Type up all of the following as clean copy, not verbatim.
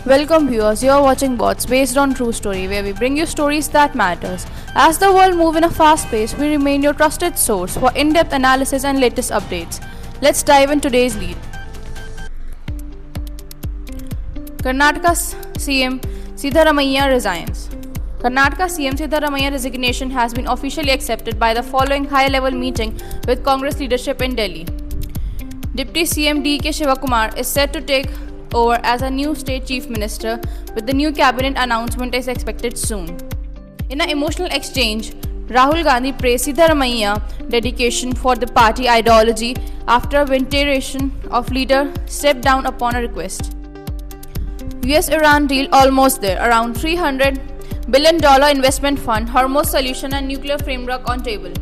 Welcome viewers, you are watching Bots based on true story where we bring you stories that matters. As the world moves in a fast pace, we remain your trusted source for in-depth analysis and latest updates. Let's dive in today's lead. Karnataka CM Siddaramaiah resigns. Karnataka CM Siddaramaiah resignation has been officially accepted by the following high-level meeting with Congress leadership in Delhi. Deputy CM D.K. Shivakumar is set to take over as a new state chief minister, with the new cabinet announcement is expected soon. In an emotional exchange, Rahul Gandhi praised Siddaramaiah's dedication for the party ideology after a veneration of leader stepped down upon a request. US-Iran deal almost there, around $300 billion investment fund, Hormuz solution and nuclear framework on table.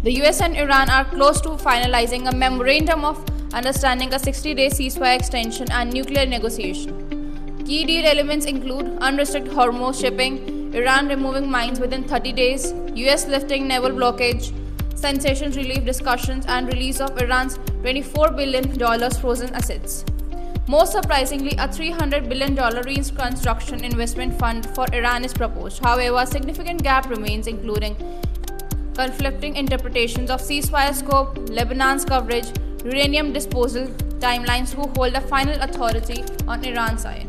The US and Iran are close to finalizing a memorandum of understanding, a 60-day ceasefire extension and nuclear negotiation. Key deal elements include unrestricted Hormuz shipping, Iran removing mines within 30 days, US lifting naval blockage, sanctions relief discussions and release of Iran's $24 billion frozen assets. Most surprisingly, a $300 billion reconstruction investment fund for Iran is proposed. However, a significant gap remains, including conflicting interpretations of ceasefire scope, Lebanon's coverage, uranium disposal timelines, who hold the final authority on Iran's side.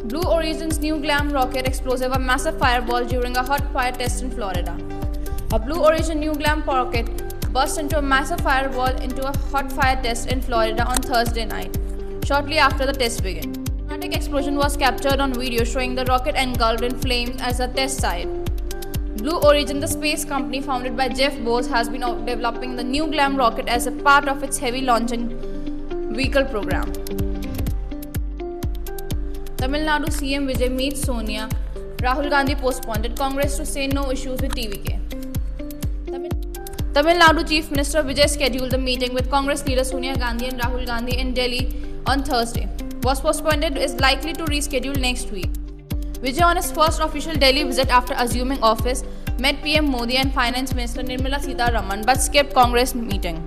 Blue Origin's New Glam rocket explosive, a massive fireball during a hot fire test in Florida. A Blue Origin New Glam rocket burst into a massive fireball into a hot fire test in Florida on Thursday night, shortly after the test began. A dramatic explosion was captured on video showing the rocket engulfed in flames as a test site. Blue Origin, the space company founded by Jeff Bezos, has been developing the New Glam rocket as a part of its heavy launching vehicle program. Tamil Nadu CM Vijay meets Sonia. Rahul Gandhi postponed Congress to say no issues with TVK. Tamil Nadu Chief Minister Vijay scheduled the meeting with Congress leader Sonia Gandhi and Rahul Gandhi in Delhi on Thursday. Was postponed, is likely to reschedule next week. Vijay, on his first official Delhi visit after assuming office, met PM Modi and Finance Minister Nirmala Sitharaman but skipped Congress meeting.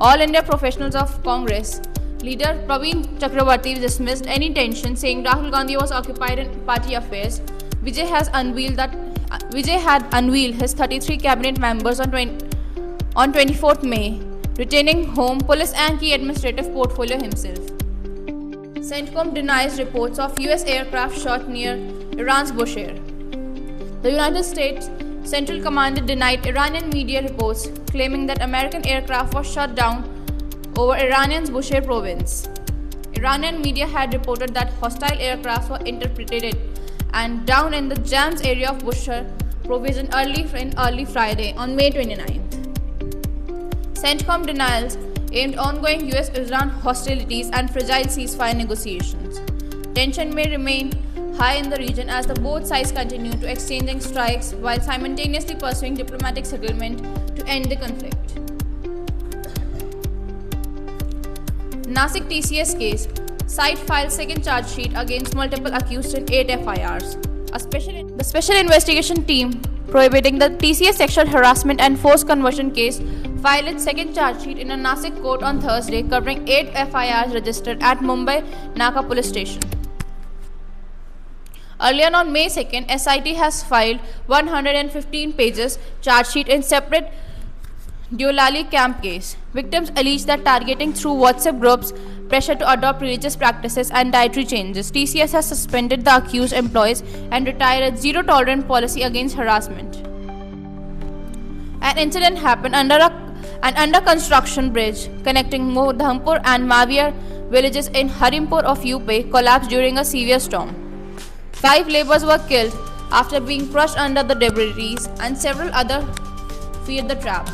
All India professionals of Congress leader Praveen Chakrabarti dismissed any tension, saying Rahul Gandhi was occupied in party affairs. Vijay had unveiled his 33 cabinet members on 24th May, retaining home, police and key administrative portfolio himself. CENTCOM denies reports of US aircraft shot near Iran's Bushehr. The United States Central Command denied Iranian media reports claiming that American aircraft was shot down over Iranian's Bushehr province. Iranian media had reported that hostile aircraft were intercepted and down in the Jams area of Bushehr province early Friday on May 29th. CENTCOM denials aimed ongoing US-Iran hostilities and fragile ceasefire negotiations. Tension may remain high in the region as the both sides continue to exchanging strikes while simultaneously pursuing diplomatic settlement to end the conflict. Nasik TCS case. Site files second charge sheet against multiple accused in 8 FIRs. The special investigation team prohibiting the TCS sexual harassment and forced conversion case filed its second charge sheet in a Nasik court on Thursday, covering 8 FIRs registered at Mumbai Naka police station. Earlier on May 2nd, SIT has filed 115 pages charge sheet in separate Deolali camp case. Victims allege that targeting through WhatsApp groups, pressure to adopt religious practices and dietary changes. TCS has suspended the accused employees and retired its zero-tolerance policy against harassment. An incident happened under an under-construction bridge connecting Modhampur and Mavir villages in Harimpur of UP collapsed during a severe storm. 5 laborers were killed after being crushed under the debris and several others feared the trap.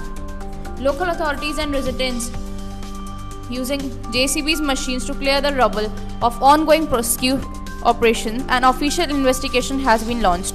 Local authorities and residents using JCB's machines to clear the rubble of ongoing rescue operations. An official investigation has been launched.